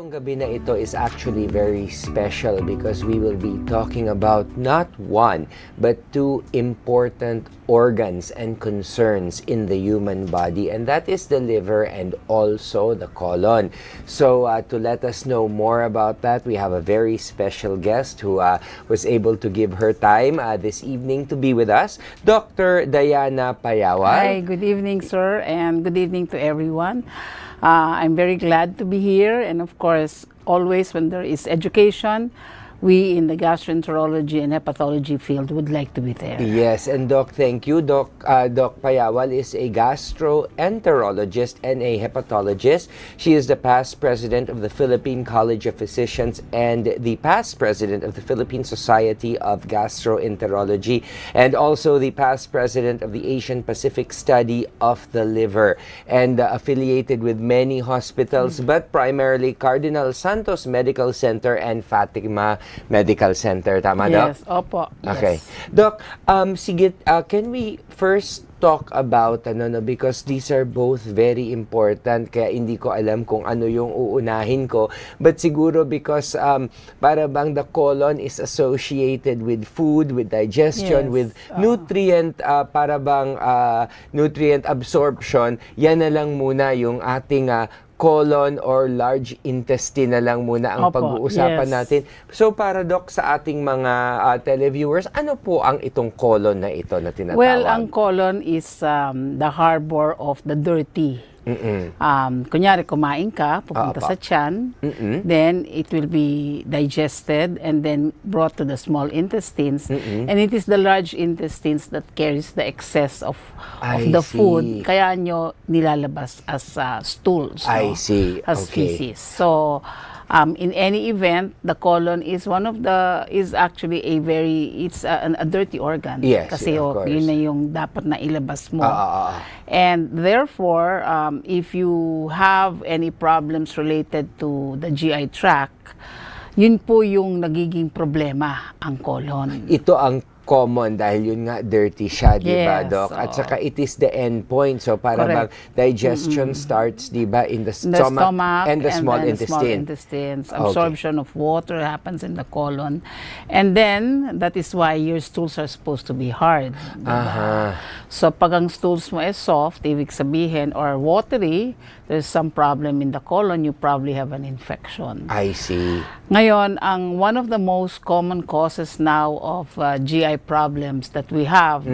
Gabi na ito is actually very special because we will be talking about not one but two important organs and concerns in the human body, and that is the liver and also the colon. So to let us know more about that, we have a very special guest who was able to give her time this evening to be with us, Dr. Diana Payawal. Hi, good evening, sir, and good evening to everyone. I'm very glad to be here, and of course, always when there is education, we in the gastroenterology and hepatology field would like to be there. Yes, and Doc, thank you. Doc Payawal is a gastroenterologist and a hepatologist. She is the past president of the Philippine College of Physicians and the past president of the Philippine Society of Gastroenterology, and also the past president of the Asian Pacific Study of the Liver, and affiliated with many hospitals, but primarily Cardinal Santos Medical Center and Fatima Medical Center. Tama, Doc? Yes, opo. Okay. Yes. Doc, sige, can we first talk about, because these are both very important, kaya hindi ko alam kung ano yung uunahin ko. But siguro because para bang the colon is associated with food, with digestion, Yes. with nutrient, para bang nutrient absorption, yan na lang muna yung ating colon or large intestine na lang muna ang pag-uusapan natin. So para Doc, sa ating mga televiewers, ano po ang itong colon na ito na tinatawag? Well, ang colon is the harbor of the dirty. Kunyari, kumain ka, pupunta sa tiyan, then it will be digested and then brought to the small intestines. And it is the large intestines that carries the excess of the food. Kaya nyo nilalabas as stools. I see. As feces. So, in any event, the colon is is actually it's a dirty organ. Yes, kasi of course. yun na yung dapat na ilabas mo. And therefore, if you have any problems related to the GI tract, yun po yung nagiging problema, ang colon. Ito ang common dahil yun nga dirty siya, di ba, Yes, Doc? At saka it is the end point. So para bang digestion starts, di ba, in the stomach and the small intestine. Absorption of water happens in the colon. And then, that is why your stools are supposed to be hard. Diba? So pag ang stools mo is soft, ibig sabihin, or watery, there's some problem in the colon, you probably have an infection. I see. Ngayon, one of the most common causes now of GI problems that we have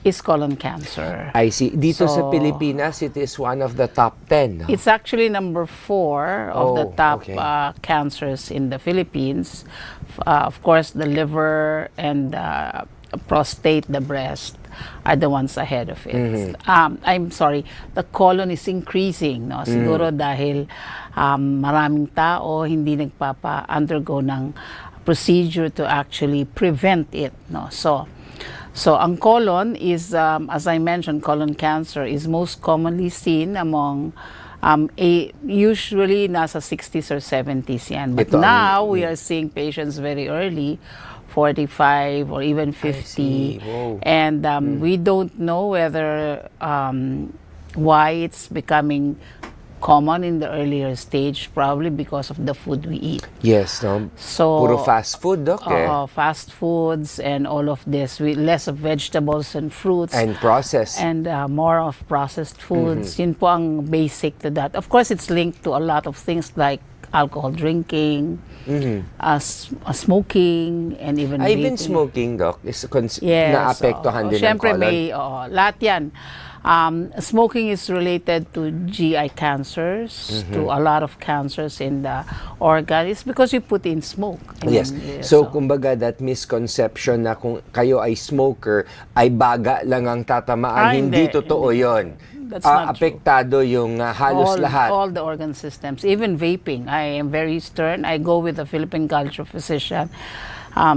is colon cancer. I see. Dito sa Pilipinas, it is one of the top 10. No? It's actually number 4 of the top cancers in the Philippines. Of course, the liver and prostate, the breast, are the ones ahead of it. I'm sorry, the colon is increasing, no? Siguro dahil maraming tao hindi nagpapa-undergo ng procedure to actually prevent it, no? So ang colon is, as I mentioned, colon cancer is most commonly seen among usually nasa 60s or 70s yan. But now we are seeing patients very early, 45 or even 50. And we don't know whether why it's becoming common in the earlier stage, probably because of the food we eat. Yes, no? So puro fast food, okay? Fast foods and all of this, with less of vegetables and fruits. And processed. And more of processed foods. Yun po ang basic to that. Of course, it's linked to a lot of things like alcohol drinking, smoking, and even vaping. Even smoking, Doc, is naapektuhan din ng colon. Siyempre, lahat yan. Smoking is related to GI cancers, to a lot of cancers in the organ. It's because you put in smoke. Yes. So, kumbaga, that misconception na kung kayo ay smoker, ay baga lang ang tatamaan, hindi totoo yun. That's not apektado yung halos lahat. All the organ systems, even vaping. I am very stern. I go with a Philippine cultural physician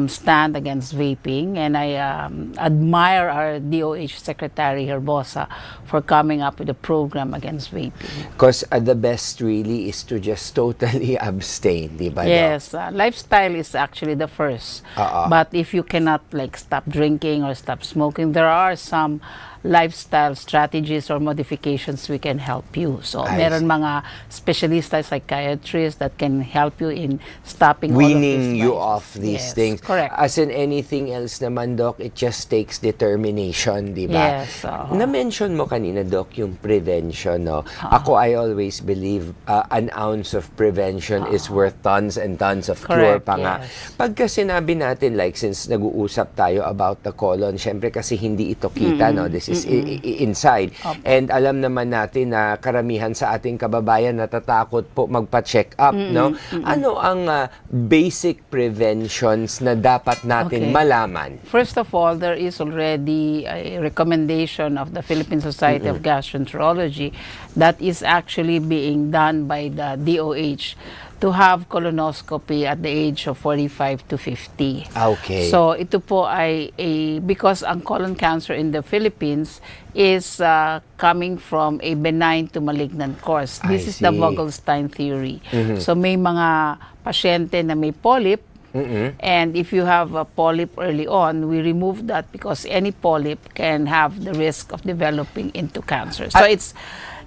stand against vaping, and I admire our DOH Secretary Herbosa for coming up with a program against vaping. Because the best really is to just totally abstain, di ba? Yes, lifestyle is actually the first. But if you cannot like stop drinking or stop smoking, there are some lifestyle strategies or modifications we can help you. So, meron mga specialists, psychiatrists that can help you in stopping weaning you off these things. Correct. As in anything else naman, Doc, it just takes determination, di ba? Yes. Na-mention mo kanina, Doc, yung prevention, no? Ako, I always believe an ounce of prevention is worth tons and tons of cure pa nga. Pagka sinabi natin, like, since nag-uusap tayo about the colon, syempre kasi hindi ito kita, no? This is inside. And alam naman natin na karamihan sa ating kababayan natatakot po magpa-check up, no? Ano ang basic preventions na dapat natin malaman? First of all, there is already a recommendation of the Philippine Society of Gastroenterology that is actually being done by the DOH to have colonoscopy at the age of 45 to 50. Okay. So ito po ay because ang colon cancer in the Philippines is coming from a benign to malignant course. This is the Vogelstein theory. So may mga pasyente na may polyp, and if you have a polyp early on, we remove that because any polyp can have the risk of developing into cancer. So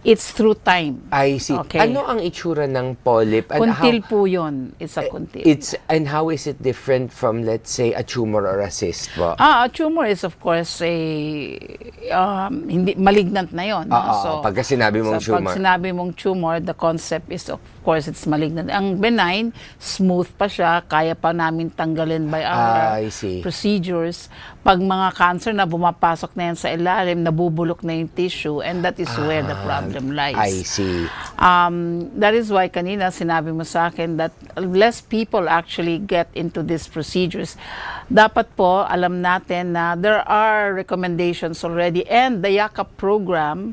it's through time. I see. Okay. Ano ang itsura ng polyp? Kuntil po yun. It's a kuntil. And how is it different from, let's say, a tumor or a cyst? A tumor is, of course, hindi malignant na yun. Pagka sinabi mong tumor. Pag sinabi mong tumor, the concept is, of course, it's malignant. Ang benign, smooth pa siya, kaya pa namin tanggalin by our procedures. Pag mga cancer na bumapasok na yan sa ilalim, nabubulok na yung tissue, and that is where the problem lies. I see. That is why kanina sinabi mo sa akin that less people actually get into these procedures. Dapat po, alam natin na there are recommendations already, and the YAKAP program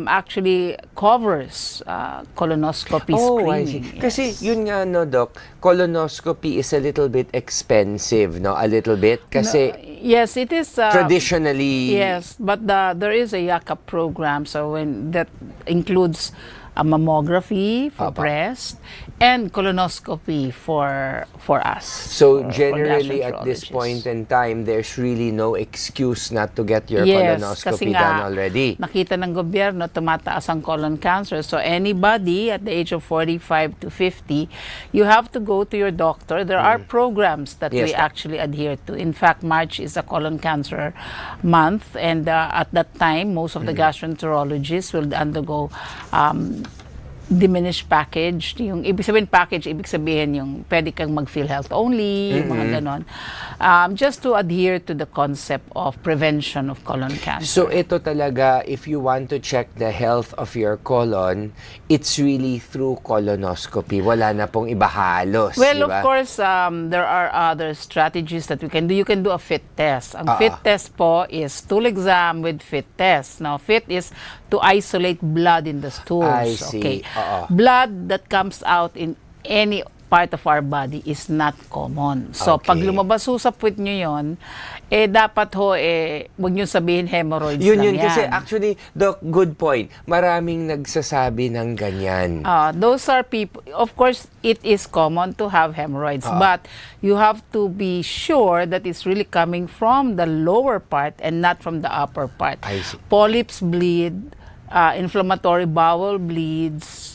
actually covers colonoscopy screening. I see. Kasi yun nga, no, Doc, colonoscopy is a little bit expensive, no? A little bit. Kasi yes, it is. Traditionally. Yes, but there is a YAKAP program, so when that includes a mammography for breast and colonoscopy for us. So generally at this point in time, there's really no excuse not to get your colonoscopy done already. Nakita ng gobyerno tumataas ang colon cancer. So anybody at the age of 45 to 50, you have to go to your doctor. There are programs that we actually adhere to. In fact, March is a colon cancer month, and at that time, most of the gastroenterologists will undergo diminished package. Yung ibig sabihin package, ibig sabihin yung pwede kang mag-PhilHealth only, yung mga ganon. Just to adhere to the concept of prevention of colon cancer. So ito talaga, if you want to check the health of your colon, it's really through colonoscopy. Wala na pong iba halos. Well, diba? of course, there are other strategies that we can do. You can do a FIT test. Ang FIT test po is stool exam with FIT test. Now, FIT is to isolate blood in the stools. I see. Okay. Blood that comes out in any part of our body is not common. So, pag lumabas ho sa puwet nyo yun, dapat ho, huwag nyo sabihin hemorrhoids lang yan. Kasi actually, Doc, good point. Maraming nagsasabi ng ganyan. Those are people, of course, it is common to have hemorrhoids, but you have to be sure that it's really coming from the lower part and not from the upper part. I see. Polyps bleed, inflammatory bowel bleeds,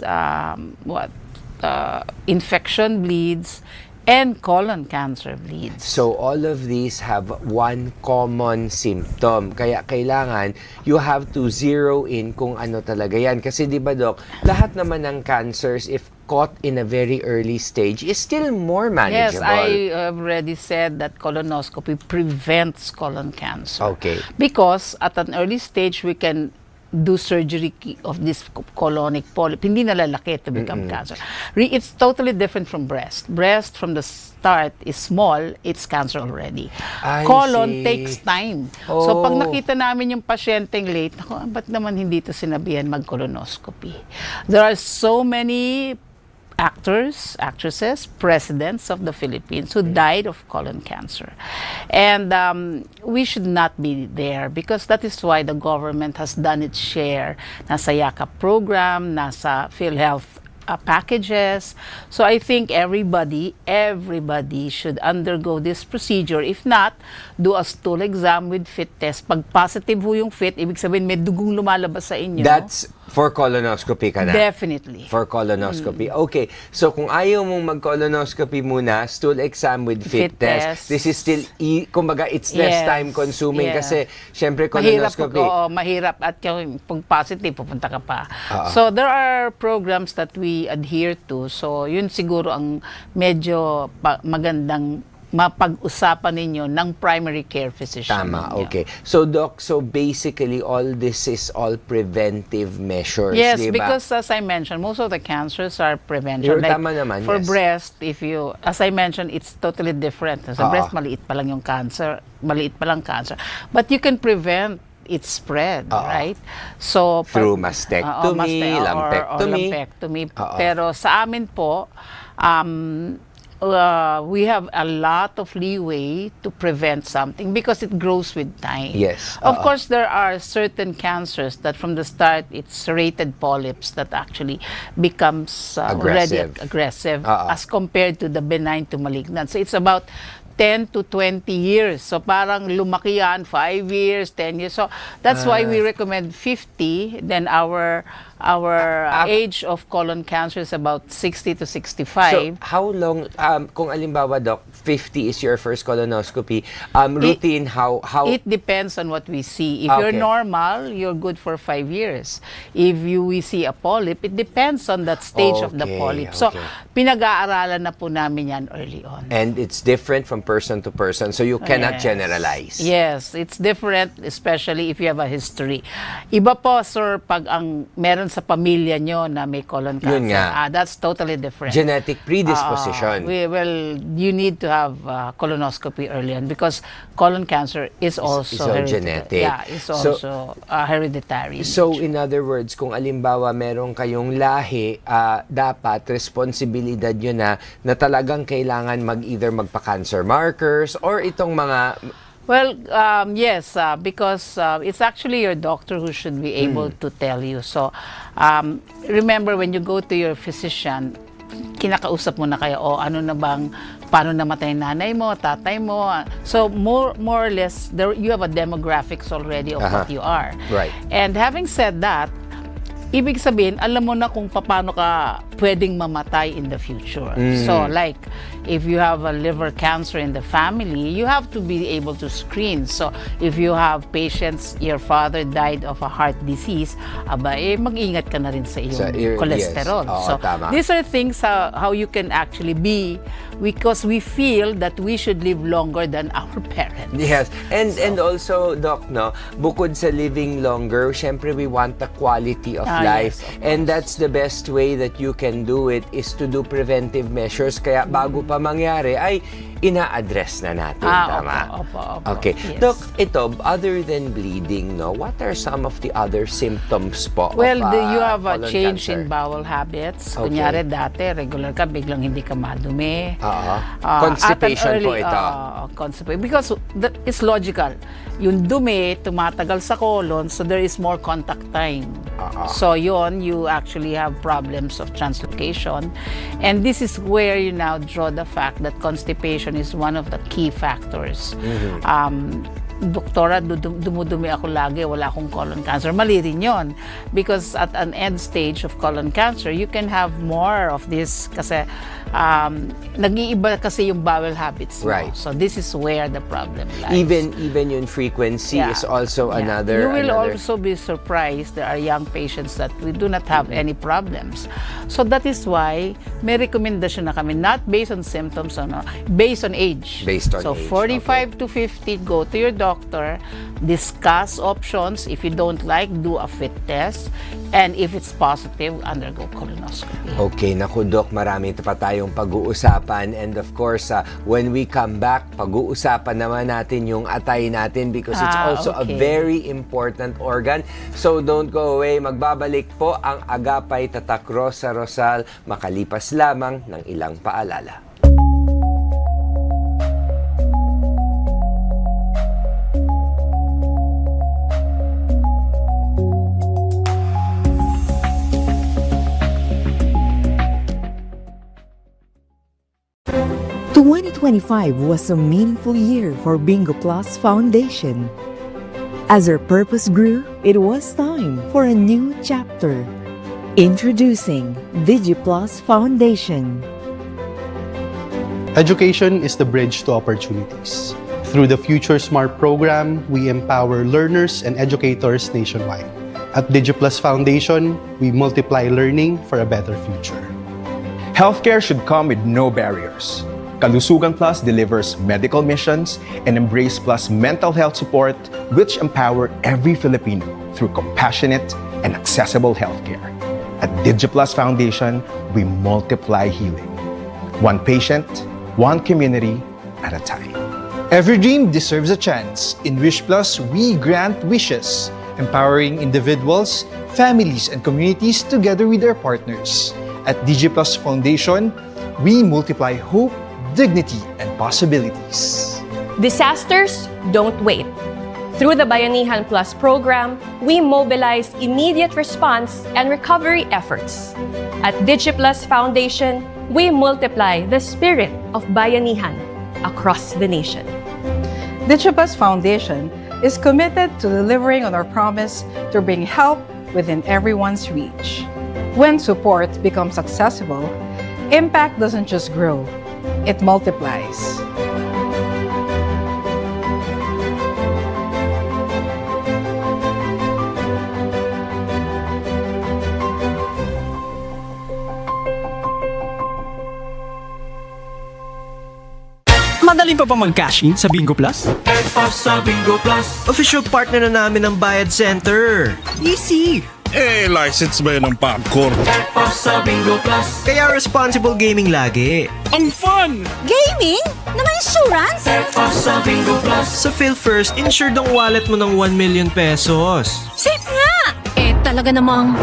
infection bleeds, and colon cancer bleeds. So all of these have one common symptom. Kaya kailangan you have to zero in kung ano talaga yan. Kasi di ba, Doc, lahat naman ng cancers, if caught in a very early stage, is still more manageable. Yes, I have already said that colonoscopy prevents colon cancer. Okay. Because at an early stage, we can do surgery of this colonic polyp. Hindi na lalaki to become cancer. It's totally different from breast. Breast from the start is small, it's cancer already. Colon takes time. So pag nakita namin yung pasyenteng late, ba't naman hindi ito sinabihan mag-colonoscopy? There are so many actors, actresses, presidents of the Philippines who died of colon cancer. And we should not be there because that is why the government has done its share. Nasa YAKAP program, nasa PhilHealth packages. So I think everybody should undergo this procedure. If not, do a stool exam with FIT test. Pag positive ho yung FIT, ibig sabihin may dugong lumalabas sa inyo. That's for colonoscopy ka na? Definitely. For colonoscopy. Okay. So kung ayaw mong mag-colonoscopy muna, stool exam with FIT test. This is still, kumbaga, it's less time consuming kasi syempre colonoscopy. Mahirap at kung positive, pupunta ka pa. So there are programs that we adhere to. So yun siguro ang medyo magandang mapag-usapan ninyo ng primary care physician. Tama, okay. So, Doc, so basically, all this is all preventive measures, yes, diba? Because as I mentioned, most of the cancers are prevention. Like, tama naman, for yes. breast, as I mentioned, it's totally different. Sa breast, maliit pa lang yung cancer, maliit pa lang cancer. But you can prevent its spread, right? So through mastectomy, lumpectomy. Pero sa amin po, we have a lot of leeway to prevent something because it grows with time. Yes. Of course, there are certain cancers that from the start, it's serrated polyps that actually becomes already aggressive as compared to the benign to malignant. So it's about 10 to 20 years. So parang lumaki yan, 5 years, 10 years. So that's why we recommend 50. Then our age of colon cancer is about 60 to 65. So how long, kung alimbawa, Doc, 50 is your first colonoscopy, routine, how? It depends on what we see. If you're normal, you're good for 5 years. If we see a polyp, it depends on that stage of the polyp. So pinag-aaralan na po namin yan early on. And it's different from person to person, so you cannot generalize. Yes, it's different, especially if you have a history. Iba po, sir, pag ang meron sa pamilya nyo na may colon cancer. Yun nga. That's totally different. Genetic predisposition. You need to have colonoscopy early on because colon cancer is also genetic. Yeah, it's also hereditary. So, in other words, kung alimbawa meron kayong lahi, dapat responsibilidad nyo na talagang kailangan either magpa-cancer markers or itong mga... Well, yes, because it's actually your doctor who should be able to tell you. So, remember when you go to your physician, kinakausap mo na kayo, paano namatay nanay mo, tatay mo. So, more or less, you have a demographics already of what you are. Right. And having said that, ibig sabihin, alam mo na kung paano ka pwedeng mamatay in the future. So like, if you have a liver cancer in the family, you have to be able to screen. So if you have patients, your father died of a heart disease, mag-ingat ka na rin sa iyong cholesterol. Yes. So Tama. these are things how you can actually be, because we feel that we should live longer than our parents. Yes. And also, Doc, no, bukod sa living longer, syempre we want the quality of life. Yes, of and that's the best way that you can do it is to do preventive measures. Kaya bago pa mangyari ay ina-address na natin. Tama? Opo. Okay. Yes. Doc, ito, other than bleeding, no, what are some of the other symptoms po Well, of you have a colon change cancer? in bowel habits. Okay. Kunyari dati, regular ka, biglang hindi ka madumi. Constipation at an po early, ito. Constipation. Because it's logical. Yung dumi, tumatagal sa colon, so there is more contact time. So yun, you actually have problems of translocation. And this is where you now draw the fact that constipation is one of the key factors. Doktora, dumudumi ako lagi, wala akong colon cancer. Mali rin yun. Because at an end stage of colon cancer, you can have more of this kasi nag-iiba kasi yung bowel habits mo. Right. So this is where the problem lies. Even yung frequency is also another. You will also be surprised. There are young patients that we do not have any problems. So that is why may recommendation na kami, not based on symptoms, based on age. Based on so age, 45 to 50, go to your doctor, discuss options. If you don't like, do a fit test. And if it's positive, undergo colonoscopy. Okay, naku Doc, marami pa tayong pag-uusapan. And of course, when we come back, pag-uusapan naman natin yung atay natin because it's also a very important organ. So don't go away. Magbabalik po ang Agapay Tatak Rosa Rosal makalipas lamang ng ilang paalala. '25 was a meaningful year for Bingo Plus Foundation. As our purpose grew, it was time for a new chapter. Introducing DigiPlus Foundation. Education is the bridge to opportunities. Through the Future Smart program, we empower learners and educators nationwide. At DigiPlus Foundation, we multiply learning for a better future. Healthcare should come with no barriers. Kalusugan Plus delivers medical missions, and Embrace Plus mental health support, which empower every Filipino through compassionate and accessible healthcare. At DigiPlus Foundation, we multiply healing. One patient, one community at a time. Every dream deserves a chance. In Wish Plus, we grant wishes, empowering individuals, families, and communities together with their partners. At DigiPlus Foundation, we multiply hope, dignity, and possibilities. Disasters don't wait. Through the Bayanihan Plus program, we mobilize immediate response and recovery efforts. At DigiPlus Foundation, we multiply the spirit of Bayanihan across the nation. DigiPlus Foundation is committed to delivering on our promise to bring help within everyone's reach. When support becomes accessible, impact doesn't just grow, it multiplies. Madaling pa mag-cash in sa Bingo Plus? Sa Bingo Plus. Official partner na namin ng Bayad Center. Easy! License ba yun ng popcorn? Sa Bingo Plus. Kaya responsible gaming lagi. Ang fun! Gaming? Na may insurance? Sa Bingo Plus. Sa PhilFirst, insured ang wallet mo ng 1 million pesos. Safe nga! Talaga namang...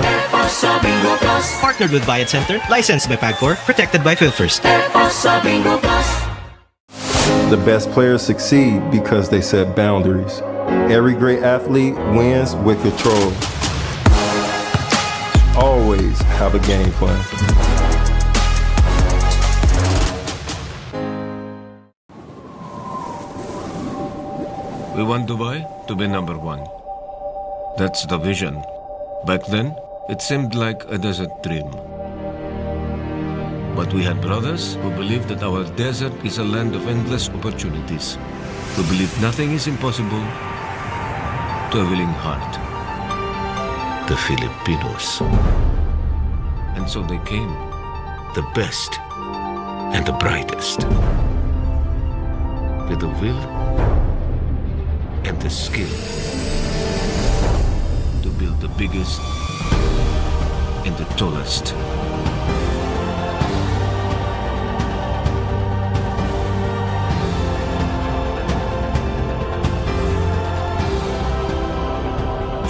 Sa Bingo Plus. Partnered with Bayad Center, licensed by PAGCOR, protected by PhilFirst. Sa Bingo Plus. The best players succeed because they set boundaries. Every great athlete wins with control. Always have a game plan. We want Dubai to be number one. That's the vision. Back then, it seemed like a desert dream. But we had brothers who believed that our desert is a land of endless opportunities, who believe nothing is impossible to a willing heart. The Filipinos. And so they came, the best and the brightest, with the will and the skill to build the biggest and the tallest.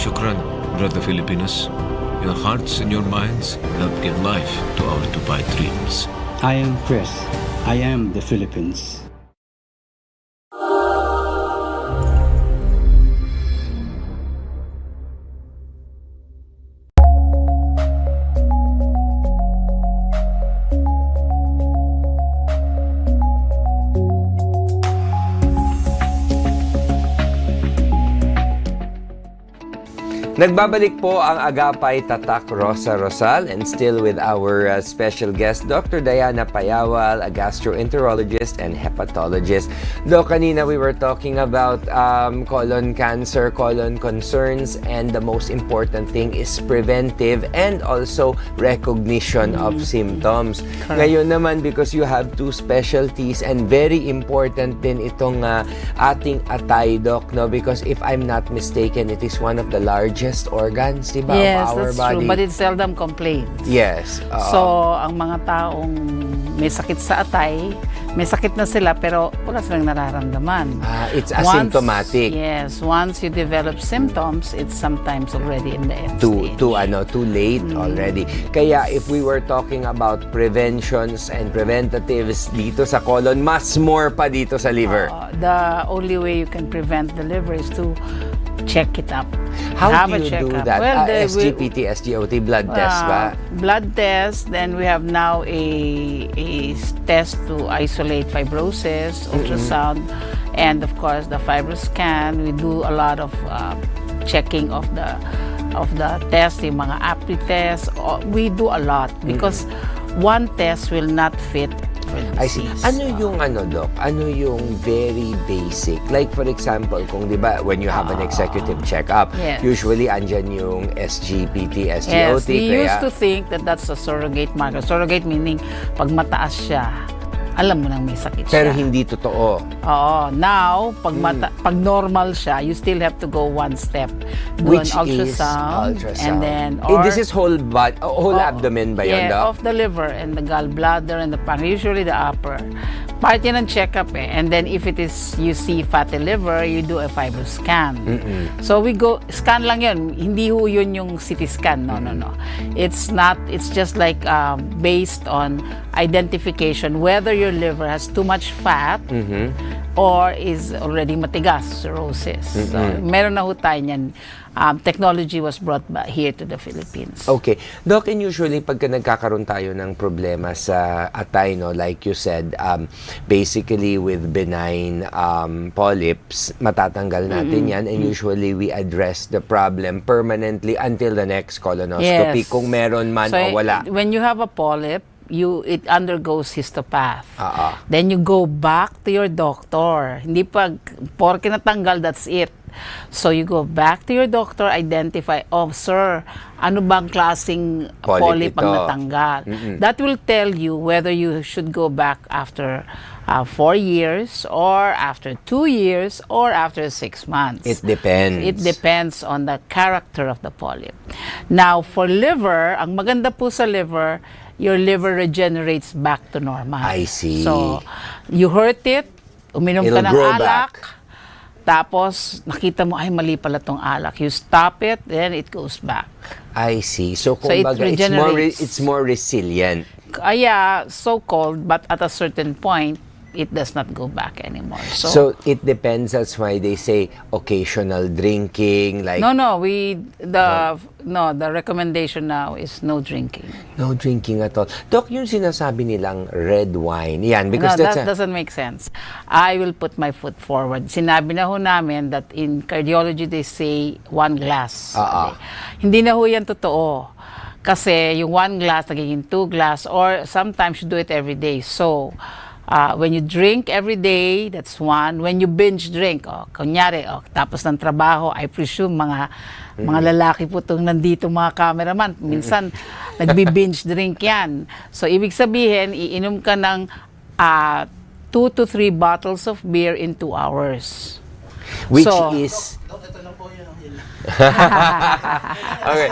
Shukran, brother Filipinos. Your hearts and your minds help give life to our Dubai dreams. I am Chris. I am the Philippines. Nagbabalik po ang Agapay Tatak Rosa Rosal, and still with our special guest, Dr. Diana Payawal, a gastroenterologist and hepatologist. Doc, kanina we were talking about colon cancer, colon concerns, and the most important thing is preventive and also recognition of symptoms. Correct. Ngayon naman, because you have two specialties, and very important din itong ating atay, Doc, no? Because if I'm not mistaken, it is one of the largest organs, di ba, yes, of our that's body. true, but it seldom complains. Yes. So, ang mga taong may sakit sa atay, may sakit na sila pero wala silang nararamdaman. It's asymptomatic. Once you develop symptoms, it's sometimes already in the end stage. Too late already. Kaya if we were talking about preventions and preventatives dito sa colon, mas more pa dito sa liver. The only way you can prevent the liver is to check it up. How Have do a you do checkup. that? Well, SGPT, SGOT, blood test ba? Blood test, then we have now a test to isolate fibrosis, ultrasound, and of course the fibroscan. We do a lot of checking of the test, yung mga apti test. We do a lot because one test will not fit. I see. Ano yung Doc? Ano yung very basic? Like for example, kung di ba, when you have an executive checkup, usually andyan yung SGPT, SGOT. Yes, we used to think that that's a surrogate marker. Surrogate meaning, pag mataas siya, alam mo nang may sakit siya. Pero hindi totoo. Oo. Now, pag normal siya, you still have to go one step. Do Which an ultrasound. is ultrasound. And then, this is whole abdomen ba yun, Doc? Of the liver and the gallbladder and the pancreas, usually the upper. Part yan ng check-up eh. And then if you see fatty liver, you do a fibroscan. So we go, scan lang yun. Hindi ho yun yung CT scan. No. It's not, it's just like based on identification whether your liver has too much fat or is already matigas, cirrhosis. So, meron na ho tayo niyan. Technology was brought here to the Philippines. Okay. Doc, and usually pagka nagkakaroon tayo ng problema sa atay, no, like you said, basically with benign polyps, matatanggal natin yan, and usually we address the problem permanently until the next colonoscopy, kung meron man o wala. When you have a polyp, it undergoes histopath. Then you go back to your doctor. Hindi porke natanggal, that's it. So you go back to your doctor, identify, sir, ano bang klaseng polyp ang natanggal? That will tell you whether you should go back after 4 years or after 2 years or after 6 months. It depends. It depends on the character of the polyp. Now, for liver, ang maganda po sa liver, your liver regenerates back to normal. I see. So, you hurt it, uminom ka ng alak, tapos nakita mo, ay mali pala tong alak. You stop it, then it goes back. I see. So, kumbaga, it's more resilient. Yeah, so-called, but at a certain point, it does not go back anymore. So it depends. That's why they say occasional drinking. Like the recommendation now is no drinking. No drinking at all. Doc, yung sinasabi nilang red wine, yan, because that doesn't make sense. I will put my foot forward. Sinabi na ho namin that in cardiology they say 1 glass. Hindi na ho yan totoo. Kasi yung 1 glass, nagiging 2 glass, or sometimes you do it every day. So, when you drink every day, that's 1. When you binge drink, kunyari, tapos ng trabaho, I presume mga lalaki po itong nandito, mga cameraman, minsan nagbi-binge drink yan. So, ibig sabihin, iinom ka ng 2 to 3 bottles of beer in 2 hours. Which is... Okay.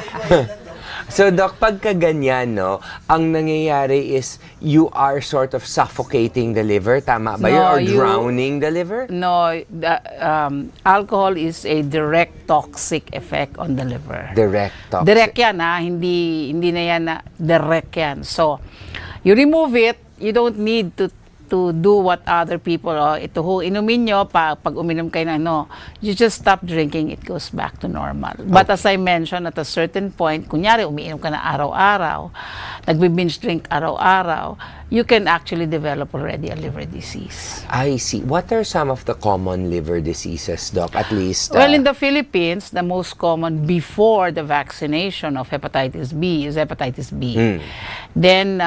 So, Doc, pagka ganyan, no, ang nangyayari is you are sort of suffocating the liver, tama ba yun? Or drowning the liver? No, alcohol is a direct toxic effect on the liver. Direct toxic. Direct yan, hindi na yan direct yan. So, you remove it, you don't need to do what other people, ito ho, inumin nyo, pag uminom kayo na you just stop drinking, it goes back to normal. But as I mentioned, at a certain point, kunyari, umiinom ka na araw-araw, nagbi-binge drink araw-araw, you can actually develop already a liver disease. I see. What are some of the common liver diseases, Doc, at least? Well, in the Philippines, the most common before the vaccination of hepatitis B is hepatitis B. Then,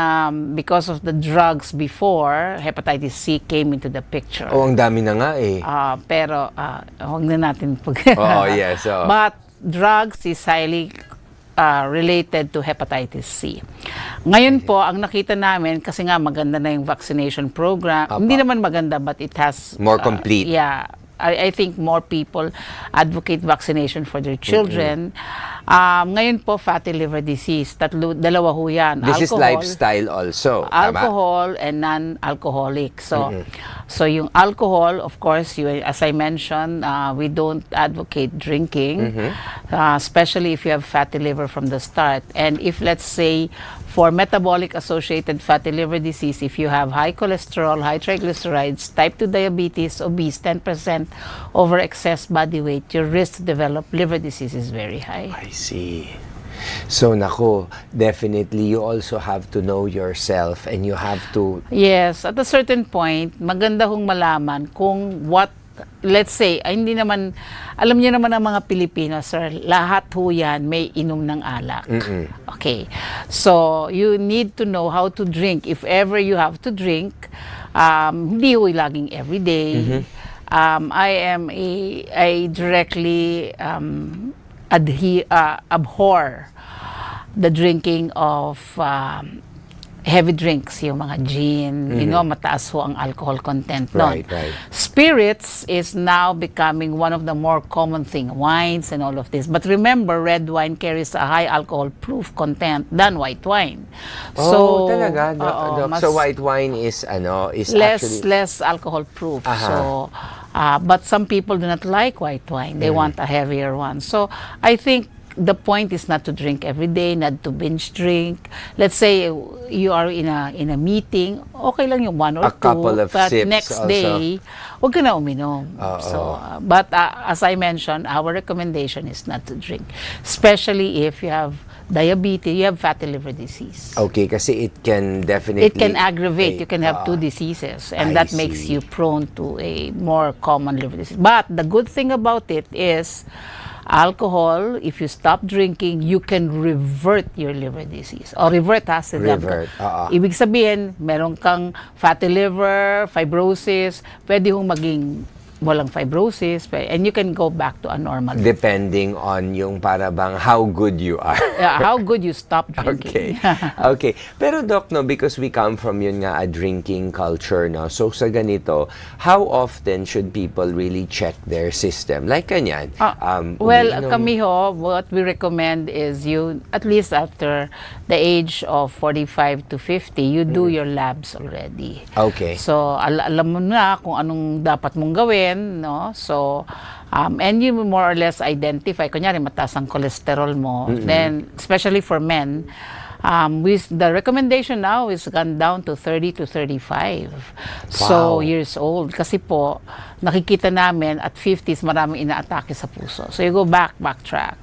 because of the drugs before, hepatitis C came into the picture. Oh, ang dami na nga eh. Pero, huwag na natin yes. But drugs is highly related to hepatitis C. Ngayon po, ang nakita namin, kasi nga maganda na yung vaccination program, hindi naman maganda, but it has... More complete. Yeah. I think more people advocate vaccination for their children. Ngayon po, fatty liver disease, dalawa ho yan. This is lifestyle also. Alcohol and non-alcoholic. So yung alcohol, of course, as I mentioned, we don't advocate drinking, especially if you have fatty liver from the start. And if, let's say, for metabolic-associated fatty liver disease, if you have high cholesterol, high triglycerides, type 2 diabetes, obese, 10% over excess body weight, your risk to develop liver disease is very high. I see. So, nako, definitely you also have to know yourself and you have to... Yes, at a certain point, maganda hong malaman kung what, let's say, hindi naman, alam niyo naman ang mga Pilipino, sir, lahat ho yan may inom ng alak. Okay. So, you need to know how to drink. If ever you have to drink, hindi ho laging everyday. I directly abhor the drinking of heavy drinks, yung mga gin, mataas ho ang alcohol content nun. Right. Spirits is now becoming one of the more common thing, wines and all of this. But remember, red wine carries a high alcohol proof content than white wine. So, talaga, Doc. So, white wine is less alcohol proof. So, but some people do not like white wine. They want a heavier one. So, I think the point is not to drink every day, not to binge drink. Let's say you are in a meeting, okay lang yung 1 or 2, couple of but sips next also. day, huwag ka na uminom. But as I mentioned, our recommendation is not to drink, especially if you have diabetes, you have fatty liver disease. Okay, kasi it can definitely... It can aggravate. You can have 2 diseases, and that makes you prone to a more common liver disease. But the good thing about it is, alcohol, if you stop drinking, you can revert your liver disease. O revert, ibig sabihin, meron kang fatty liver, fibrosis, pwede hong maging walang fibrosis, and you can go back to a normal. Depending on yung para bang how good you are. How good you stop drinking. Okay. Pero Doc, no, because we come from yun nga a drinking culture, no. So sa ganito, how often should people really check their system? Like kanyan. Kami ho, what we recommend is you, at least after the age of 45 to 50, you do your labs already. Okay. So alam mo na kung anong dapat mong gawin. No? So, and you more or less identify, kunyari mataas ang cholesterol mo, then, especially for men, the recommendation now is gone down to 30 to 35 years old. Kasi po, nakikita namin at 50s, maraming inaatake sa puso. So, you go backtrack.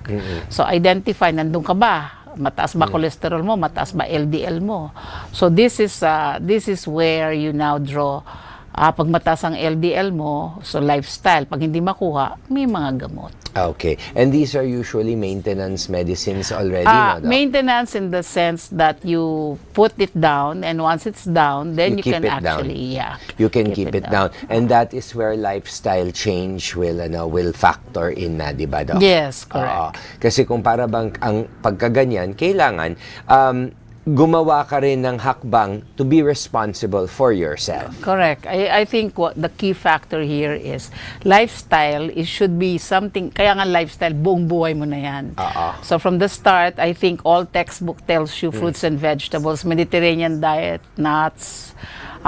So, identify, nandun ka ba? Mataas ba cholesterol mo? Mataas ba LDL mo? So, this is where you now draw Pag mataas ang LDL mo, so lifestyle, pag hindi makuha, may mga gamot. Okay. And these are usually maintenance medicines already, no, Doc? Maintenance in the sense that you put it down, and once it's down, then you keep can it down. actually, You can keep it down. And that is where lifestyle change will factor in na, di ba, Doc? Yes, correct. Kasi kung para bang ang pagkaganyan, kailangan gumawa ka rin ng hakbang to be responsible for yourself. Correct. I think what the key factor here is lifestyle. It should be something, kaya nga lifestyle, buong buhay mo na yan. So from the start, I think all textbook tells you fruits and vegetables, Mediterranean diet, nuts,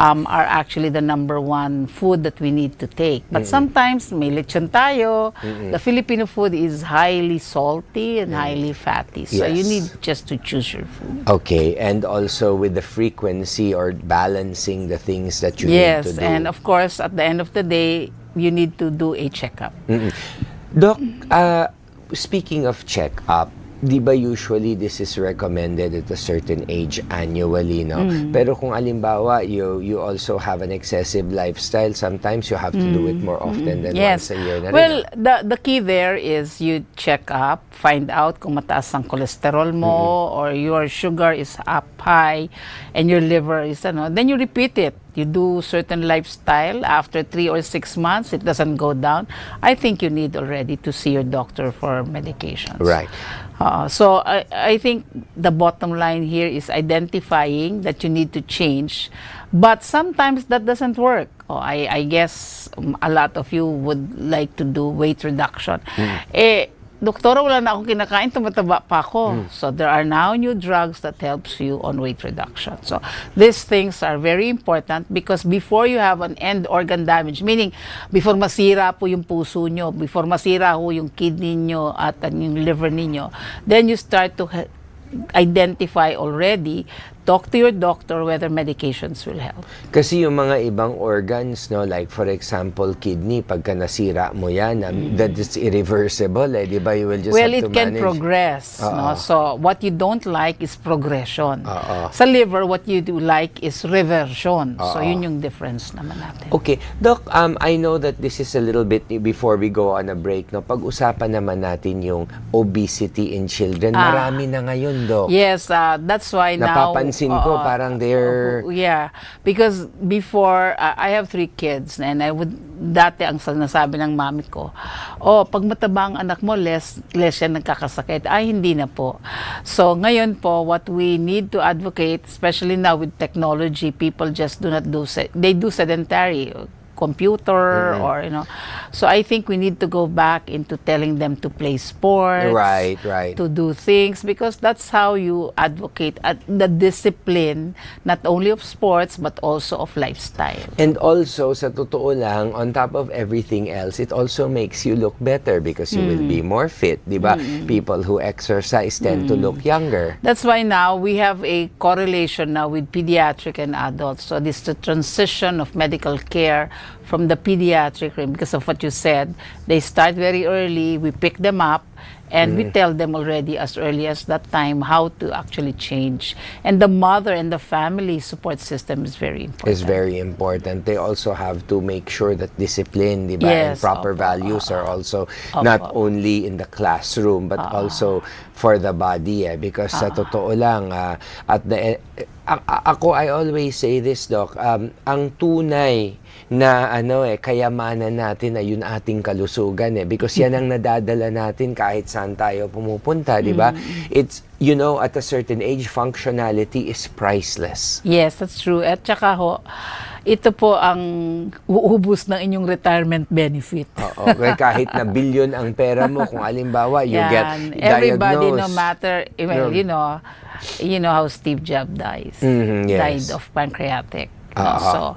are actually the #1 food that we need to take. But sometimes may lechon tayo. The Filipino food is highly salty and highly fatty. So you need just to choose your food. Okay, and also with the frequency or balancing the things that you need to do. Yes, and of course, at the end of the day, you need to do a checkup. Doc, speaking of checkup, di ba usually this is recommended at a certain age annually, no? Pero kung alimbawa, you also have an excessive lifestyle, sometimes you have to do it more often than once a year na rin. Well, the key there is you check up, find out kung mataas ang cholesterol mo or your sugar is up high and your liver is, then you repeat it. You do certain lifestyle, after 3 or 6 months, it doesn't go down. I think you need already to see your doctor for medications. Right. So I think the bottom line here is identifying that you need to change, but sometimes that doesn't work. I guess a lot of you would like to do weight reduction. Doktora, wala na akong kinakain, tumataba pa ako. So there are now new drugs that helps you on weight reduction. So these things are very important because before you have an end organ damage, meaning before masira po yung puso nyo, before masira po yung kidney nyo at yung liver ninyo, then you start to identify already, talk to your doctor whether medications will help. Kasi yung mga ibang organs, no, like for example, kidney, pagka nasira mo yan, that is irreversible, di ba? You will just have to manage. Well, it can progress. No? So, what you don't like is progression. Sa liver, what you do like is reversion. So, yun yung difference naman natin. Okay. Doc, I know that this is a little bit before we go on a break, no? Pag-usapan naman natin yung obesity in children. Marami na ngayon, Doc. Yes, that's why now... Napapansin ko, parang they're... Yeah, because before, I have 3 kids, and dati ang nasabi ng mami ko, pag mataba ang anak mo, less yan nagkakasakit. Ay, hindi na po. So, ngayon po, what we need to advocate, especially now with technology, people just do not do, they do sedentary, computer or so I think we need to go back into telling them to play sports, right, to do things, because that's how you advocate the discipline not only of sports but also of lifestyle. And also, sa totoo lang, on top of everything else, it also makes you look better because you will be more fit, di ba? People who exercise tend to look younger. That's why now we have a correlation now with pediatric and adults. So this is the transition of medical care from the pediatric room, because of what you said, they start very early, we pick them up, and we tell them already as early as that time how to actually change. And the mother and the family support system is very important. Is very important. They also have to make sure that discipline, di ba, and proper values are also not only in the classroom but also for the body, because sa totoo lang, at the ako, I always say this, Doc, ang tunay na kayamanan natin ay yun ating kalusugan, because yan ang nadadala natin kahit saan tayo pumupunta, di ba? It's, at a certain age, functionality is priceless. Yes, that's true. At saka ito po ang uubos ng inyong retirement benefit. Kahit na bilyon ang pera mo, kung alimbawa, you get diagnosed. Everybody, no matter, well, you know how Steve Jobs died of pancreatic. So,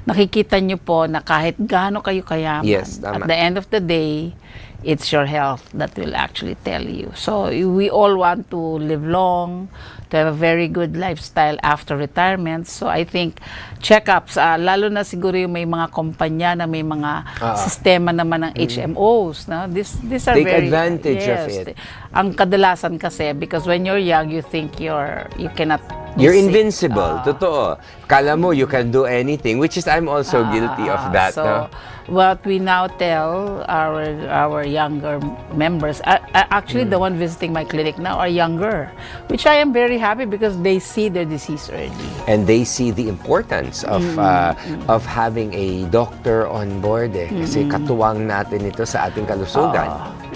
nakikita nyo po na kahit gaano kayo kayaman, at the end of the day, it's your health that will actually tell you. So, we all want to live long, to have a very good lifestyle after retirement. So, I think checkups, lalo na siguro yung may mga kumpanya na may mga sistema naman ng HMOs. No? These are Take very... advantage of it. Ang kadalasan kasi, because when you're young, you think you cannot You're invincible. Totoo. Kala mo, you can do anything, which is I'm also guilty of that. So, no? what we now tell our younger members, actually the one visiting my clinic now are younger, which I am very happy because they see their disease early. And they see the importance of having a doctor on board. Kasi katuwang natin ito sa ating kalusugan.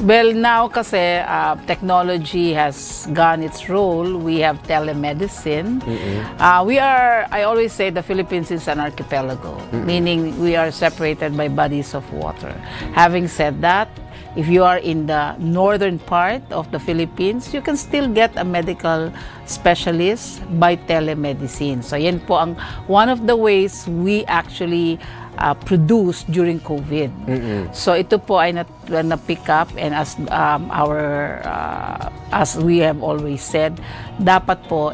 Well, now kasi technology has gone its role. We have telemedicine. I always say the Philippines is an archipelago, meaning we are separated by bodies of water. Having said that, if you are in the northern part of the Philippines, you can still get a medical specialist by telemedicine. So yan po ang one of the ways we actually produced during COVID. So ito po ay na-pick up, and as we have always said, dapat po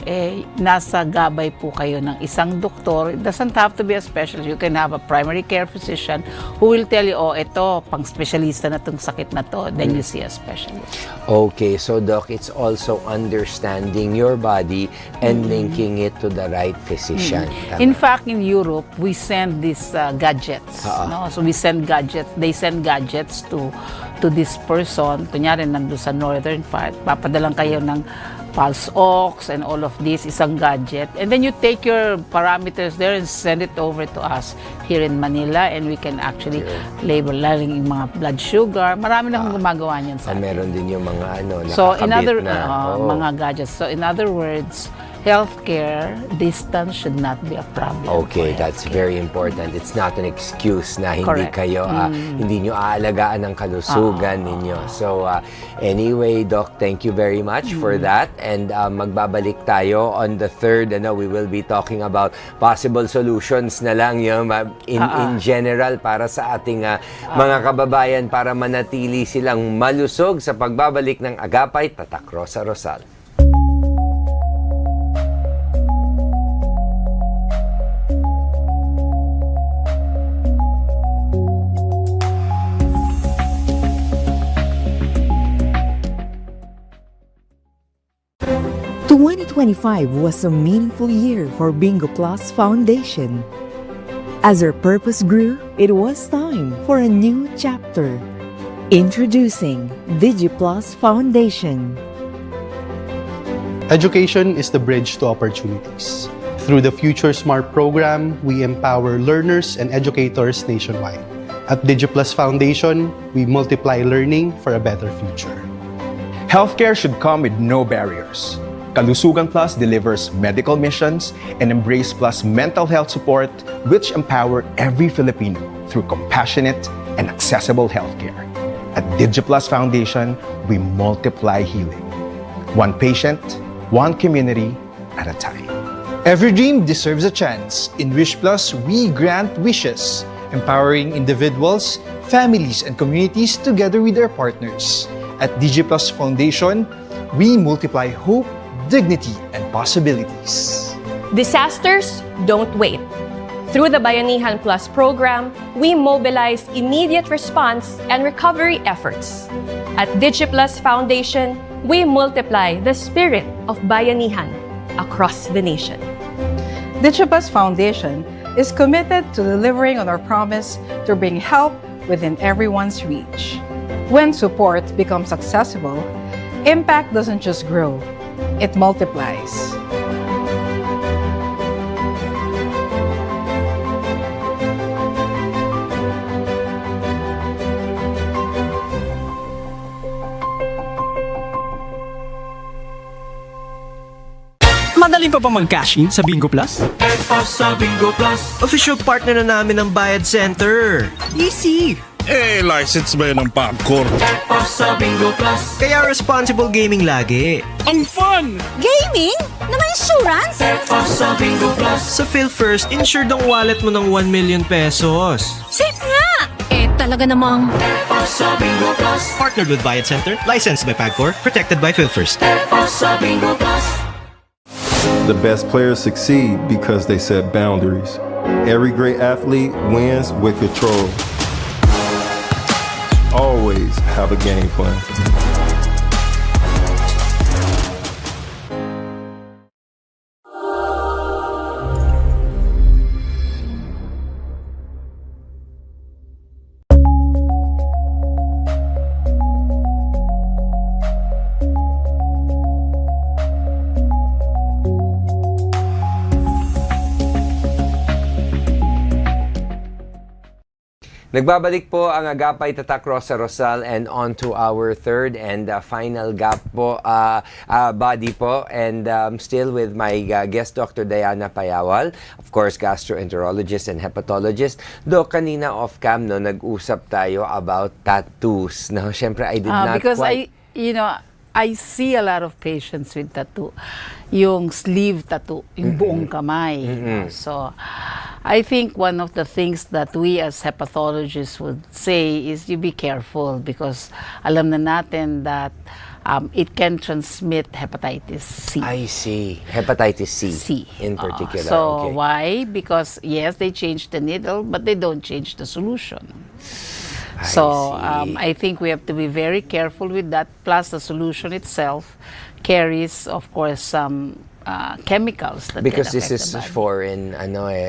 nasa gabay po kayo ng isang doktor. It doesn't have to be a specialist. You can have a primary care physician who will tell you, ito, pang-specialista na itong sakit na to. Then you see a specialist. Okay, so Doc, it's also understanding your body and linking it to the right physician. In fact, in Europe, we send these gadgets. No? So we send gadgets. They send gadgets to this person. Kunyari, nandun sa northern part, papadalang kayo ng pulse ox and all of this, isang gadget. And then you take your parameters there and send it over to us here in Manila, and we can actually label yung mga blood sugar. Marami na akong gumagawa niyan sa atin. Meron din yung mga nakakabit na. Mga gadgets. So in other words, healthcare, distance should not be a problem. Okay, that's very important. It's not an excuse na hindi kayo, hindi nyo aalagaan ang kalusugan ninyo. So, anyway, Doc, thank you very much for that. And magbabalik tayo on the 3rd. We will be talking about possible solutions na lang yung in general para sa ating mga kababayan para manatili silang malusog sa pagbabalik ng Agapay, Tatak Rosa Rosal. '25 was a meaningful year for Bingo Plus Foundation. As our purpose grew, it was time for a new chapter. Introducing DigiPlus Foundation. Education is the bridge to opportunities. Through the Future Smart program, we empower learners and educators nationwide. At DigiPlus Foundation, we multiply learning for a better future. Healthcare should come with no barriers. Kalusugan Plus delivers medical missions and Embrace Plus mental health support, which empower every Filipino through compassionate and accessible healthcare. At DigiPlus Foundation, we multiply healing. One patient, one community at a time. Every dream deserves a chance. In Wish Plus, we grant wishes, empowering individuals, families, and communities together with their partners. At DigiPlus Foundation, we multiply hope, dignity, and possibilities. Disasters don't wait. Through the Bayanihan Plus program, we mobilize immediate response and recovery efforts. At DigiPlus Foundation, we multiply the spirit of Bayanihan across the nation. DigiPlus Foundation is committed to delivering on our promise to bring help within everyone's reach. When support becomes accessible, impact doesn't just grow, it multiplies. Madaling pa mag-cash in sa Bingo Plus? Sa Bingo Plus, official partner na namin ng Bayad Center. Easy! License ba yan ng Pagcor? Sa Bingo Plus, kaya responsible gaming lagi. Ang fun! Gaming? Na may insurance? Sa Bingo Plus, sa PhilFirst, insured ang wallet mo ng 1 million pesos. Safe nga! Talaga namang... Sa Bingo Plus, partnered with Bayad Center, licensed by Pagcor, protected by PhilFirst. Sa Bingo Plus. The best players succeed because they set boundaries. Every great athlete wins with control. Always have a game plan. Nagbabalik po ang Agapay, Tatak Rosa Rosal, and on to our third and final gap po, body po. And still with my guest, Dr. Diana Payawal, of course, gastroenterologist and hepatologist. Do, kanina off-cam, no, nag-usap tayo about tattoos. No? Siyempre, I did not because quite... I see a lot of patients with tattoo. Yung sleeve tattoo, yung buong kamay. So, I think one of the things that we as hepatologists would say is you be careful because alam na natin that it can transmit hepatitis C. I see. Hepatitis C. In particular. So, okay. why? Because, yes, they changed the needle, but they don't change the solution. I think we have to be very careful with that. Plus, the solution itself carries, of course, some chemicals that because can affect this is the body. foreign,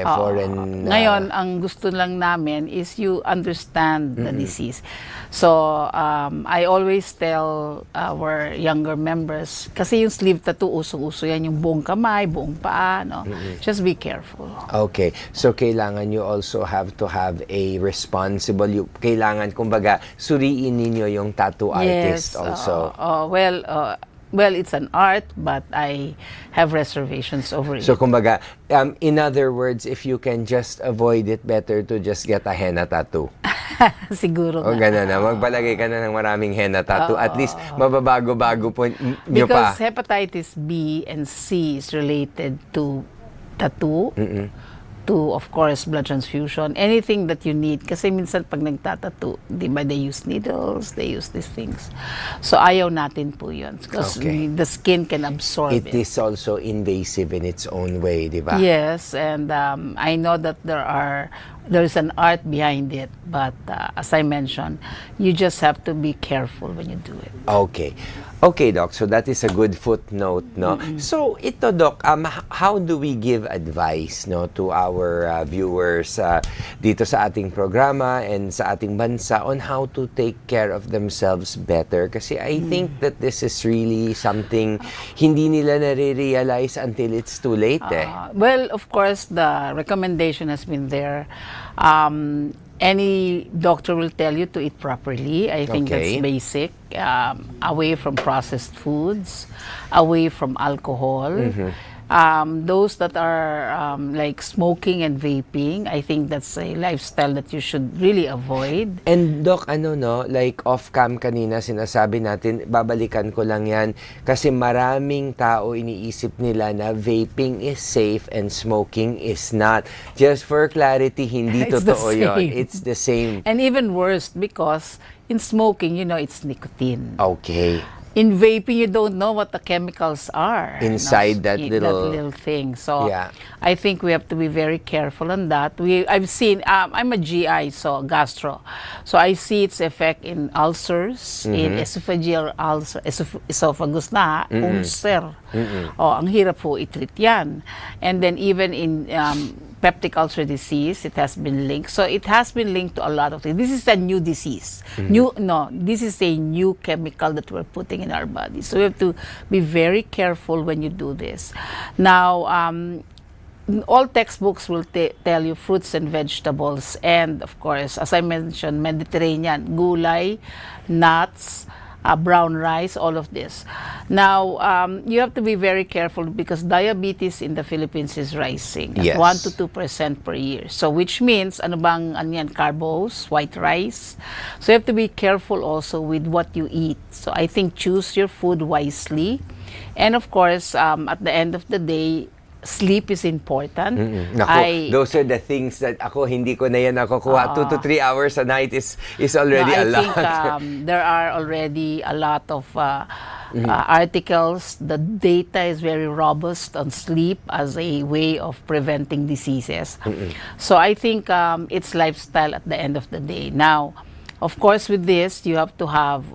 foreign. Ngayon, ang gusto lang namin is you understand the disease. So, I always tell our younger members, kasi yung sleeve tattoo, uso-uso yan, yung buong kamay, buong paa, no? Just be careful. Okay. So, kailangan you also have to have a responsible, kailangan, kumbaga, suriin ninyo yung tattoo artist also. Well, it's an art, but I have reservations over it. So, kumbaga, in other words, if you can just avoid it, better to just get a henna tattoo. Siguro o gano'n na, magpalagay ka na ng maraming henna tattoo. At least, mababago-bago po nyo pa. Because hepatitis B and C is related to tattoo, to, of course, blood transfusion, anything that you need. Kasi minsan pag nagtatattoo, di ba, they use needles, they use these things. So, ayaw natin po yun. Because the skin can absorb it. It is also invasive in its own way, di ba? Yes, and I know that there is an art behind it, but as I mentioned, you just have to be careful when you do it. Okay. Okay, Doc. So that is a good footnote, no? So ito, Doc, how do we give advice, no, to our viewers dito sa ating programa and sa ating bansa on how to take care of themselves better? Kasi I think that this is really something hindi nila nare-realize until it's too late, Well, of course, the recommendation has been there. Any doctor will tell you to eat properly. I think that's basic. Away from processed foods, away from alcohol. Those that are like smoking and vaping, I think that's a lifestyle that you should really avoid. And Doc, like off-cam kanina, sinasabi natin, babalikan ko lang yan, kasi maraming tao iniisip nila na vaping is safe and smoking is not. Just for clarity, hindi totoo yun. It's the same. And even worse, because in smoking, it's nicotine. Okay. In vaping, you don't know what the chemicals are inside that little thing. So I think we have to be very careful on that. I've seen, I'm a GI, so gastro. So I see its effect in ulcers, in esophageal ulcer, esophagus na, ulcer. Ang hirap po i-treat yan. And then even in peptic ulcer disease, it has been linked. So it has been linked to a lot of things. This is a new disease. This is a new chemical that we're putting in our body. So we have to be very careful when you do this. Now, all textbooks will tell you fruits and vegetables, and of course, as I mentioned, Mediterranean, gulay, nuts, brown rice, all of this. Now, you have to be very careful because diabetes in the Philippines is rising at 1 to 2% per year. So, which means, carbos, white rice. So, you have to be careful also with what you eat. So, I think choose your food wisely. And of course, at the end of the day, sleep is important. Those are the things that hindi ko na yan nakukuha. 2 to 3 hours a night is already a lot. I think there are already a lot of articles. The data is very robust on sleep as a way of preventing diseases. So I think it's lifestyle at the end of the day. Now, of course, with this, you have to have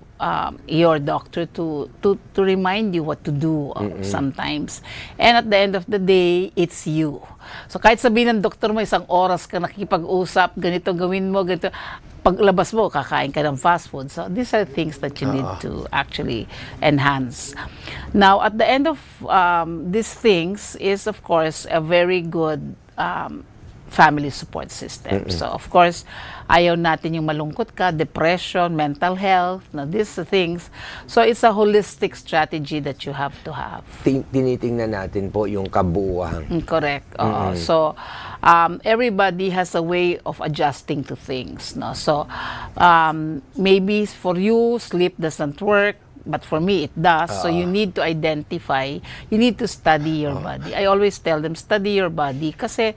your doctor to remind you what to do sometimes. And at the end of the day, it's you. So kahit sabihin ng doktor mo, isang oras ka nakikipag-usap, ganito gawin mo, ganito, paglabas mo, kakain ka ng fast food. So these are things that you need to actually enhance. Now, at the end of these things is, of course, a very good family support system. So of course, ayaw natin yung malungkot ka, depression, mental health, these things. So it's a holistic strategy that you have to have. Tinitingnan natin po yung kabuuan. Correct. So everybody has a way of adjusting to things. No? So maybe for you, sleep doesn't work. But for me, it does. So you need to identify, you need to study your body. I always tell them, study your body. Kasi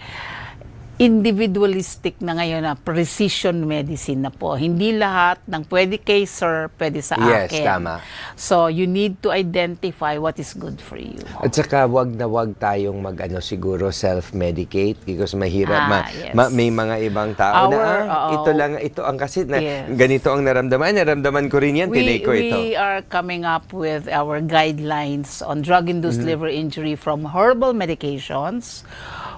individualistic na ngayon na precision medicine na po. Hindi lahat ng pwede kay sir, pwede sa akin. Yes, tama. So, you need to identify what is good for you. At saka, wag tayong siguro self-medicate because mahirap. May mga ibang tao ito ang kasi, ganito ang naramdaman ko rin yan, tinake ko ito. We are coming up with our guidelines on drug-induced liver injury from herbal medications,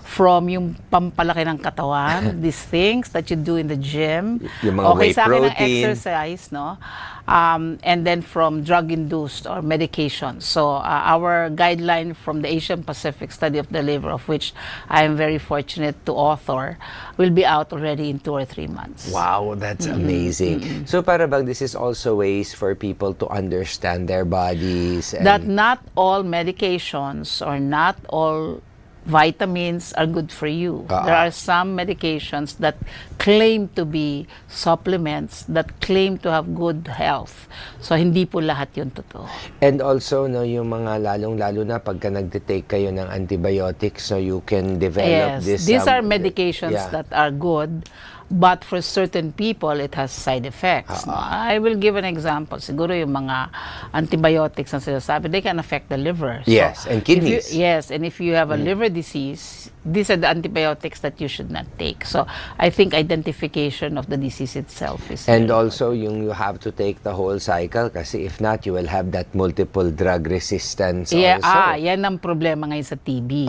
from yung pampalaki ng katawan, these things that you do in the gym. Yung mga whey sa akin protein. ang exercise, no? And then from drug-induced or medication. So our guideline from the Asian Pacific Study of the Liver, of which I am very fortunate to author, will be out already in 2 or 3 months. Wow, that's amazing. So para bang this is also ways for people to understand their bodies. And that not all medications or not all vitamins are good for you. There are some medications that claim to be supplements that claim to have good health. So, hindi po lahat yun totoo. And also, yung mga lalong-lalo na pagka nagtitake kayo ng antibiotics, so you can develop this. These are medications that are good, but for certain people, it has side effects. No? I will give an example. Siguro yung mga antibiotics na sinasabi, they can affect the liver. Yes, and kidneys. And if you have a liver disease, these are the antibiotics that you should not take. So, I think identification of the disease itself is and also, you have to take the whole cycle kasi if not, you will have that multiple drug resistance also. Yan ang problema ngayon sa TB.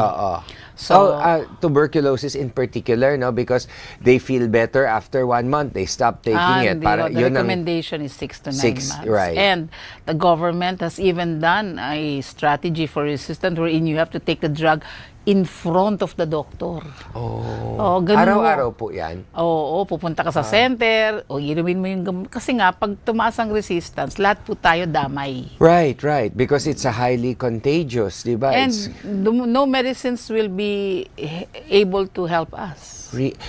So, tuberculosis in particular, no, because they feel better after 1 month, they stop taking it. The recommendation is 6 to 9 months. Right. And the government has even done a strategy for resistance wherein you have to take the drug in front of the doctor. Araw-araw po yan? Pupunta ka sa center, inumin mo yung gamot. Kasi nga, pag tumaas ang resistance, lahat po tayo damay. Right. Because it's a highly contagious, di ba? And no medicines will be able to help us.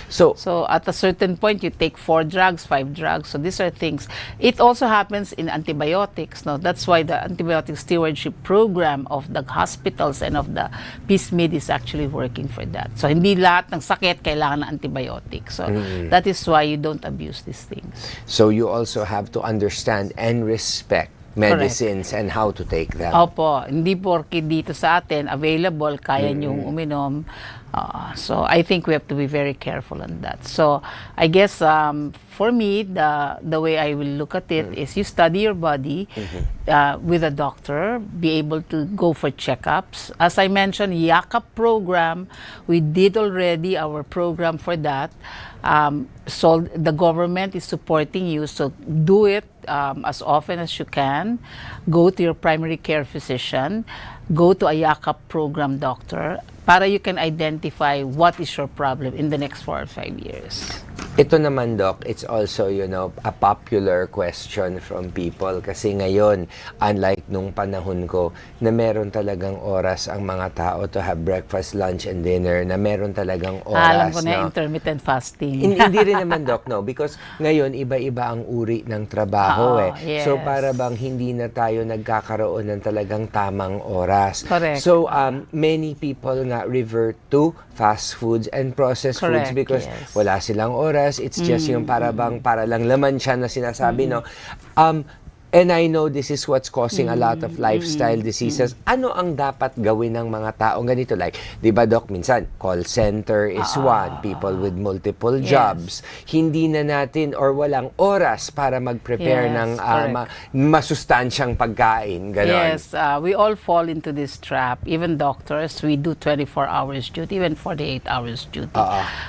So at a certain point, you take 4 drugs, 5 drugs. So these are things. It also happens in antibiotics. No, that's why the antibiotic stewardship program of the hospitals and of the PISMID is actually working for that. So hindi lahat ng sakit kailangan ng antibiotic. So that is why you don't abuse these things. So you also have to understand and respect medicines and how to take them. Hindi porke dito sa atin available, kaya niyong uminom. So I think we have to be very careful on that. So I guess for me, the way I will look at it is you study your body with a doctor, be able to go for checkups. As I mentioned, YAKAP program, we did already our program for that. So the government is supporting you, so do it as often as you can. Go to your primary care physician, go to a YAKAP program doctor, para you can identify what is your problem in the next 4 or 5 years. Ito naman, Doc, it's also, a popular question from people. Kasi ngayon, unlike nung panahon ko, na meron talagang oras ang mga tao to have breakfast, lunch, and dinner, na meron talagang oras. Alam ko na intermittent fasting. Hindi rin naman, Doc, no? Because ngayon, iba-iba ang uri ng trabaho, Yes. So, para bang hindi na tayo nagkakaroon ng talagang tamang oras. Correct. So, many people nga revert to fast foods and processed foods because wala silang oras. It's just yung para lang laman siya na sinasabi, no? And I know this is what's causing a lot of lifestyle diseases. Ano ang dapat gawin ng mga taong ganito? Like, di ba, Doc, minsan, call center is one. People with multiple jobs. Hindi na natin or walang oras para mag-prepare ng masustansyang pagkain. Ganon. Yes, we all fall into this trap. Even doctors, we do 24 hours duty, even 48 hours duty.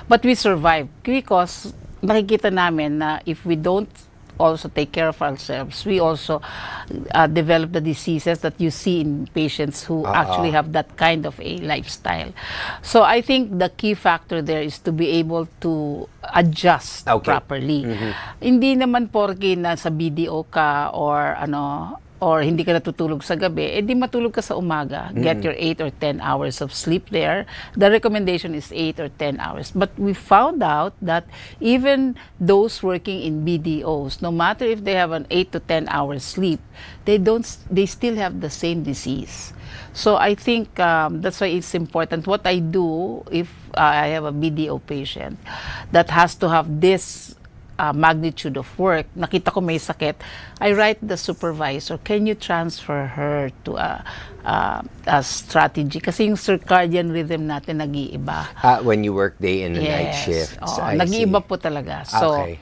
But we survive because nakikita namin na if we don't also take care of ourselves, we also develop the diseases that you see in patients who actually have that kind of a lifestyle. So I think the key factor there is to be able to adjust properly. Hindi naman porke nasa BDO ka or hindi ka natutulog sa gabi, di matulog ka sa umaga. Get your 8 or 10 hours of sleep there. The recommendation is 8 or 10 hours. But we found out that even those working in BDOs, no matter if they have an 8 to 10 hours sleep, they still have the same disease. So I think that's why it's important. What I do if I have a BDO patient that has to have this magnitude of work, nakita ko may sakit, I write the supervisor, can you transfer her to a strategy? Kasi yung circadian rhythm natin nag-iiba. When you work day and night shifts. Nag-iiba po talaga. So,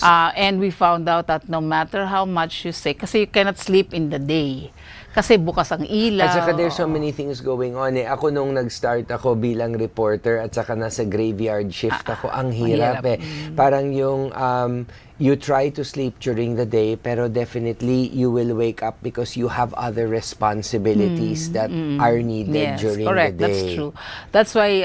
and we found out that no matter how much you say, kasi you cannot sleep in the day. Kasi bukas ang ilaw. At saka there's so many things going on. Ako nung nag-start ako bilang reporter at saka nasa graveyard shift ako, ang hirap eh. Parang yung you try to sleep during the day pero definitely you will wake up because you have other responsibilities that are needed during the day. That's true. That's why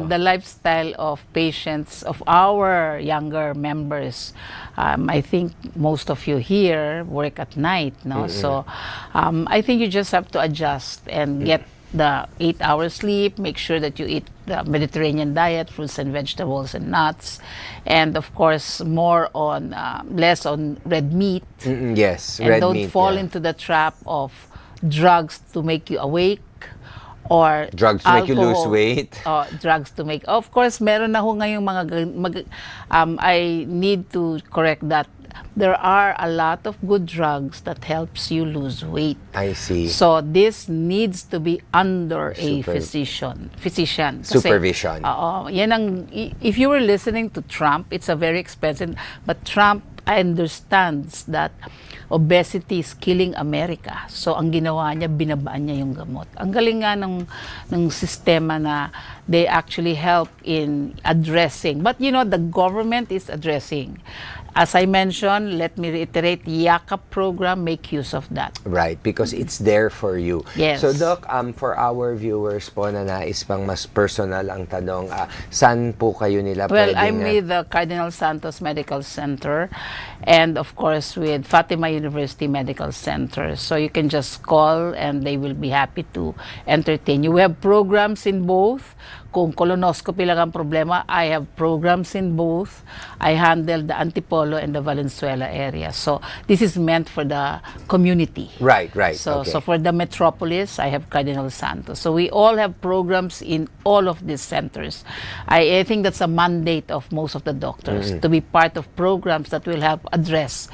the lifestyle of patients, of our younger members, I think most of you here work at night, no? So I think you just have to adjust and get the 8 hours sleep, make sure that you eat the Mediterranean diet, fruits and vegetables and nuts, and of course more on less on red meat. Yes, and red don't meat, fall into the trap of drugs to make you awake or drugs to make you lose weight. Drugs to make, of course meron na ho ngayong mga I need to correct that. There are a lot of good drugs that helps you lose weight. I see. So this needs to be under a physician. Kasi, supervision. Yan ang, if you were listening to Trump, it's a very expensive, but Trump understands that obesity is killing America. So ang ginawa niya, binabaan niya yung gamot. Ang galing nga ng sistema na they actually help in addressing. But you know, the government is addressing. As I mentioned, let me reiterate, YAKAP program, make use of that. Right, because it's there for you. Yes. So Doc, for our viewers po na nais pang mas personal ang tanong, saan po kayo nila Well, pwedeng... I'm with the Cardinal Santos Medical Center and of course with Fatima University Medical Center. So you can just call and they will be happy to entertain you. We have programs in both. Kung colonoscopy lang ang problema, I have programs in both. I handle the Antipolo and the Valenzuela area. So this is meant for the community. Right. So for the metropolis, I have Cardinal Santos. So we all have programs in all of these centers. I think that's a mandate of most of the doctors to be part of programs that will help address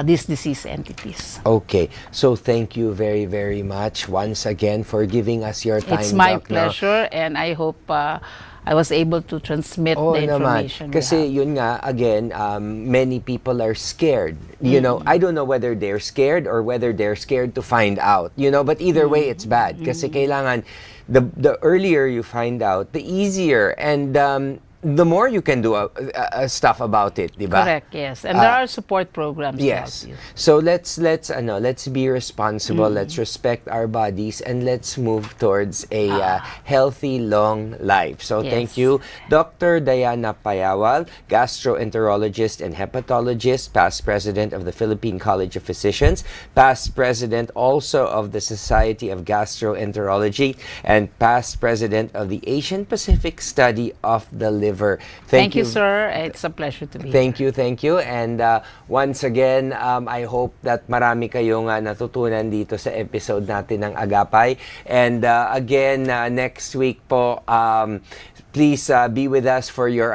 these disease entities. Okay. So thank you very, very much once again for giving us your time, It's my Doc, pleasure and I hope I was able to transmit the information. Kasi yun nga, again, many people are scared. You know, I don't know whether they're scared or whether they're scared to find out. You know, but either way, it's bad. Kasi kailangan, the earlier you find out, the easier. And the more you can do stuff about it, di ba? Correct, yes. And there are support programs yes. to help you. So let's be responsible, let's respect our bodies, and let's move towards a healthy, long life. So thank you, Dr. Diana Payawal, Gastroenterologist and Hepatologist, past president of the Philippine College of Physicians, past president also of the Society of Gastroenterology, and past president of the Asian Pacific Study of the Liver. Thank you, sir. It's a pleasure to be here. Thank you. And once again, I hope that marami kayong natutunan dito sa episode natin ng Agapay. And again, next week po, please be with us for your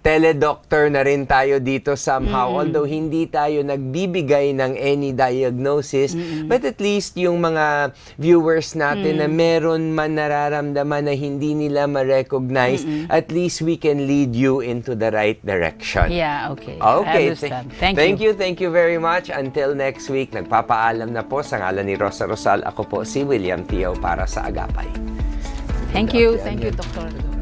teledoctor na rin tayo dito somehow. Although hindi tayo nagbibigay ng any diagnosis, but at least yung mga viewers natin na meron man nararamdaman na hindi nila ma-recognize, at least we can lead you into the right direction. Yeah, okay. Okay. I understand. Thank you. Thank you very much. Until next week, nagpapaalam na po sa ngalan ni Rosa Rosal. Ako po si William Thio para sa Agapay. Thank you, Dr.